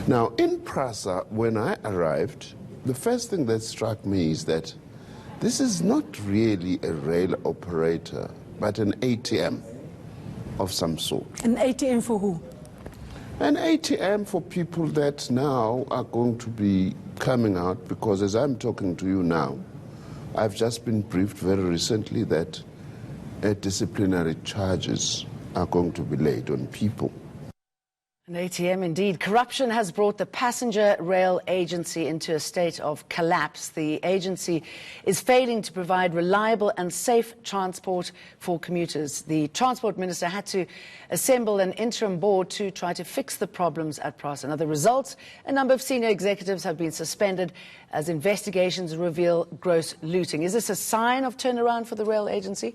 Now, in Prasa, when I arrived, the first thing that struck me is that this is not really a rail operator, but an ATM of some sort. An ATM for who? An ATM for people that now are going to be coming out, because as I'm talking to you now, I've just been briefed very recently that disciplinary charges are going to be laid on people. An ATM indeed. Corruption has brought the passenger rail agency into a state of collapse. The agency is failing to provide reliable and safe transport for commuters. The Transport Minister had to assemble an interim board to try to fix the problems at Prasa. Now, the results, a number of senior executives have been suspended as investigations reveal gross looting. Is this a sign of turnaround for the rail agency?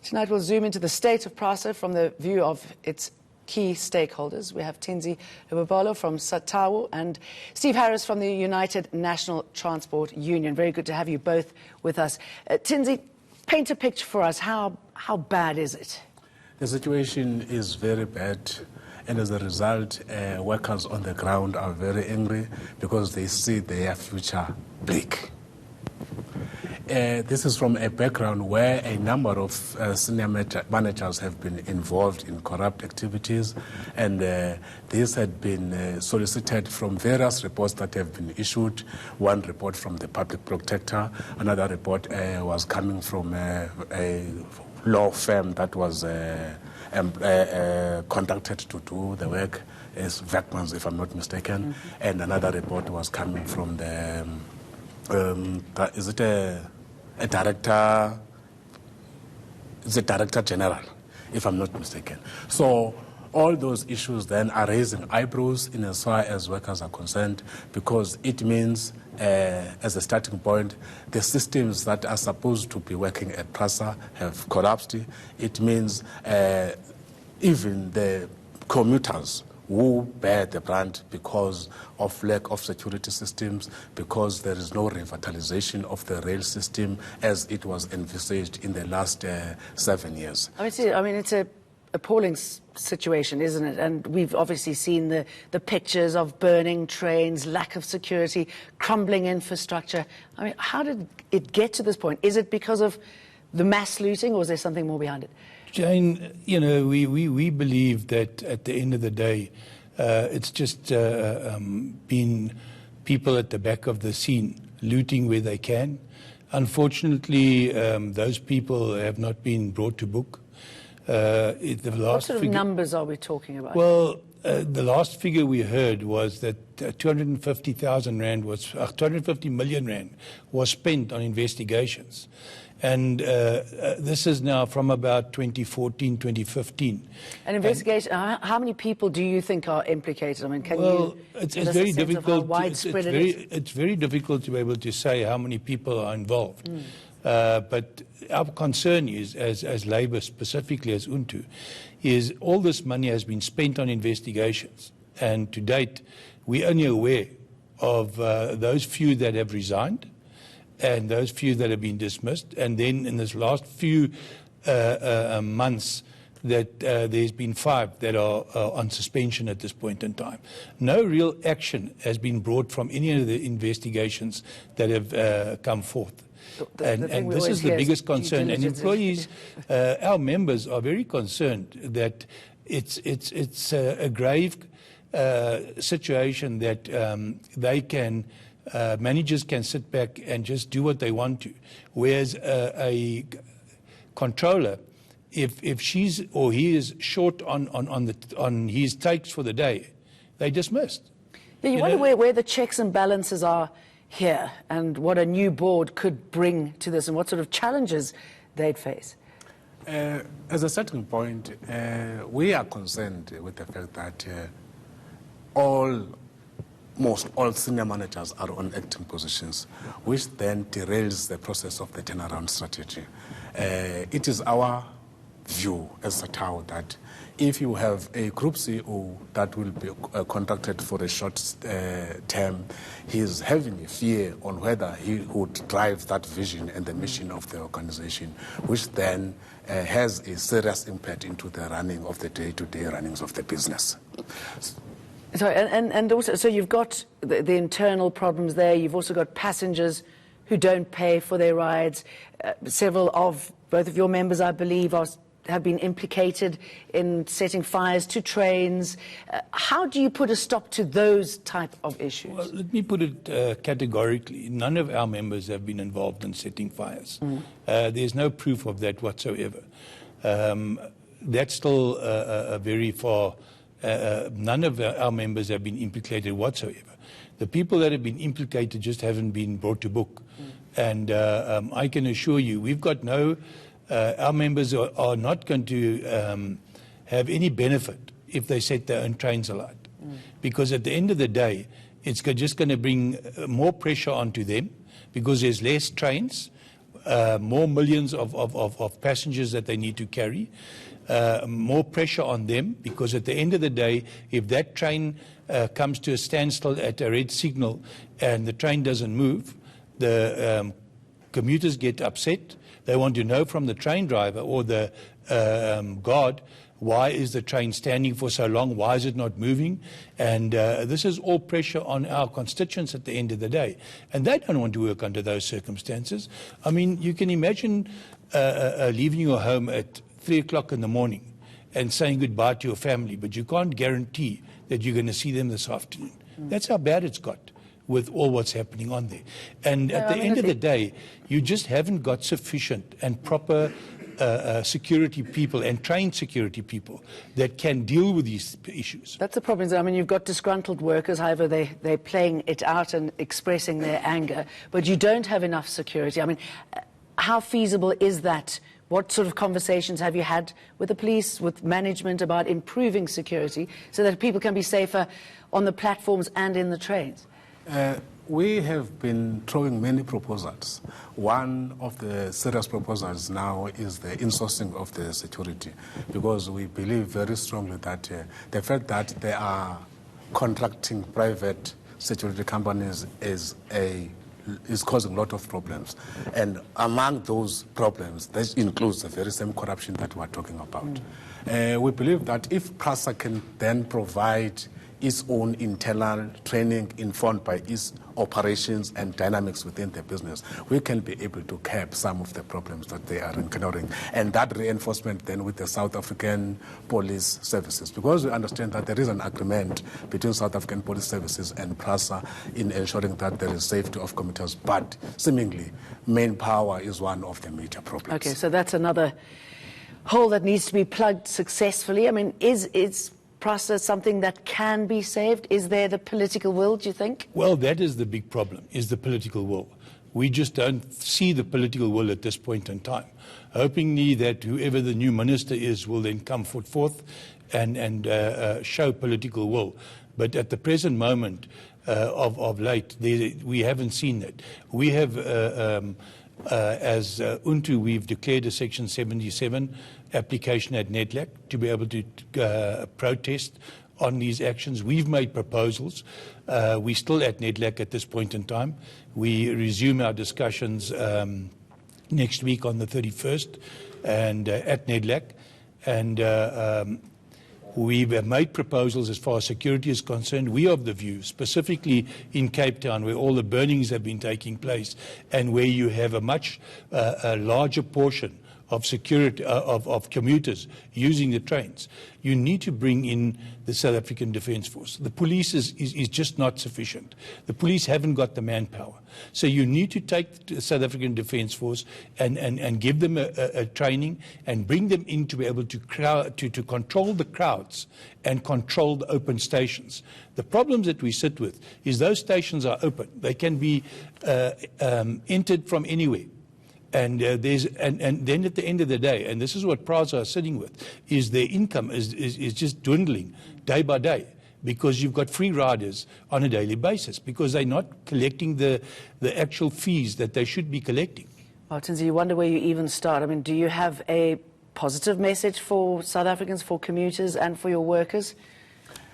Tonight we'll zoom into the state of Prasa from the view of its key stakeholders. We have Tinzi Ubabalo from Satawu and Steve Harris from the United National Transport Union. Very good to have you both with us. Tinzi, paint a picture for us. How bad is it? The situation is very bad, and as a result, workers on the ground are very angry because they see their future bleak. This is from a background where a number of senior managers have been involved in corrupt activities, and this had been solicited from various reports that have been issued. One report from the public protector, another report was coming from a law firm that was contracted to do the work, as Vekmans, if I'm not mistaken, and another report was coming from the is it a director? It's a director general, if I'm not mistaken. So all those issues then are raising eyebrows in as far as workers are concerned, because it means, as a starting point, the systems that are supposed to be working at Prasa have collapsed. It means even the commuters who bear the brunt because of lack of security systems, because there is no revitalization of the rail system as it was envisaged in the last 7 years. It's a appalling situation, isn't it? And we've obviously seen the pictures of burning trains, lack of security, crumbling infrastructure. I mean, how did it get to this point? Is it because of the mass looting, or is there something more behind it? Jane, we believe that at the end of the day, it's just been people at the back of the scene looting where they can. Unfortunately, those people have not been brought to book. What sort of numbers are we talking about? Well, the last figure we heard was that 250 million rand was spent on investigations. And this is now from about 2014, 2015. An investigation, how many people do you think are implicated? I mean, it's very difficult. It's very difficult to be able to say how many people are involved. But our concern is, as Labour, specifically as UNTU, is all this money has been spent on investigations. And to date, we're only aware of those few that have resigned, and those few that have been dismissed, and then in this last few months that there's been 5 that are on suspension at this point in time. No real action has been brought from any of the investigations that have come forth. And this is the biggest concern. And employees, our members are very concerned that it's a grave situation that they can managers can sit back and just do what they want to, whereas a controller, if she's or he is short on his takes for the day, they're dismissed. Yeah, you wonder where the checks and balances are here, and what a new board could bring to this, and what sort of challenges they'd face. As a starting point, we are concerned with the fact that almost all senior managers are on acting positions, which then derails the process of the turnaround strategy. It is our view as Satawu that if you have a group CEO that will be contracted for a short term, he is having a fear on whether he would drive that vision and the mission of the organization, which then has a serious impact into the running of the day-to-day runnings of the business. Sorry, and also, so you've got the internal problems there. You've also got passengers who don't pay for their rides. Several of both of your members, I believe, have been implicated in setting fires to trains. How do you put a stop to those type of issues? Well, let me put it categorically. None of our members have been involved in setting fires. There's no proof of that whatsoever. That's still very far. None of our members have been implicated whatsoever. The people that have been implicated just haven't been brought to book. And I can assure you, we've got no, our members are not going to have any benefit if they set their own trains alight. Because at the end of the day, it's just going to bring more pressure onto them because there's less trains, more millions of passengers that they need to carry. More pressure on them because at the end of the day, if that train comes to a standstill at a red signal and the train doesn't move, the commuters get upset. They want to know from the train driver or the guard, why is the train standing for so long? Why is it not moving? And this is all pressure on our constituents at the end of the day. And they don't want to work under those circumstances. I mean, you can imagine leaving your home at 3 o'clock in the morning and saying goodbye to your family, but you can't guarantee that you're going to see them this afternoon. That's how bad it's got with all what's happening on there. And at the end of the day, you just haven't got sufficient and proper security people and trained security people that can deal with these issues. That's the problem. I mean, you've got disgruntled workers, however, they're playing it out and expressing their anger, but you don't have enough security. I mean, how feasible is that? What sort of conversations have you had with the police, with management about improving security so that people can be safer on the platforms and in the trains? We have been throwing many proposals. One of the serious proposals now is the insourcing of the security, because we believe very strongly that the fact that they are contracting private security companies is causing a lot of problems. And among those problems, that includes the very same corruption that we're talking about. We believe that if Prasa can then provide its own internal training informed by its operations and dynamics within the business, we can be able to curb some of the problems that they are encountering. And that reinforcement then with the South African police services, because we understand that there is an agreement between South African police services and Prasa in ensuring that there is safety of commuters, but seemingly manpower is one of the major problems. Okay, so that's another hole that needs to be plugged successfully. I mean, is Prasa something that can be saved? Is there the political will, do you think? Well, that is the big problem, is the political will. We just don't see the political will at this point in time. Hopingly that whoever the new minister is will then come forth and show political will. But at the present moment of late, we haven't seen that. We have, as UNTU, we've declared a Section 77 application at NEDLAC to be able to protest on these actions. We've made proposals. We're still at NEDLAC at this point in time. We resume our discussions next week on the 31st and at NEDLAC. And we've made proposals as far as security is concerned. We are of the view, specifically in Cape Town, where all the burnings have been taking place and where you have a much larger portion of security of commuters using the trains, you need to bring in the South African Defence Force. The police is just not sufficient. The police haven't got the manpower. So you need to take the South African Defence Force and give them a training and bring them in to be able to control the crowds and control the open stations. The problems that we sit with is those stations are open. They can be entered from anywhere. And then at the end of the day, and this is what Prasa are sitting with, is their income is just dwindling day by day, because you've got free riders on a daily basis, because they're not collecting the actual fees that they should be collecting. Martins, you wonder where you even start. I mean, do you have a positive message for South Africans, for commuters and for your workers?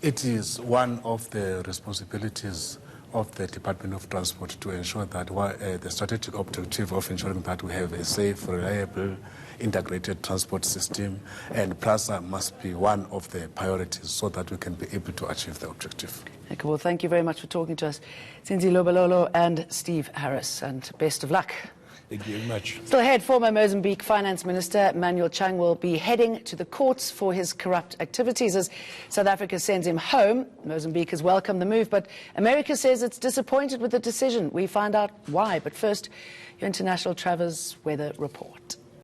It is one of the responsibilities of the Department of Transport to ensure that the strategic objective of ensuring that we have a safe, reliable, integrated transport system, and Prasa must be one of the priorities so that we can be able to achieve the objective. Okay, well, thank you very much for talking to us, Zinzi Lobalolo and Steve Harris, and best of luck. Thank you very much. Still ahead, former Mozambique Finance Minister Manuel Chang will be heading to the courts for his corrupt activities as South Africa sends him home. Mozambique has welcomed the move, but America says it's disappointed with the decision. We find out why. But first, your International Travers weather report.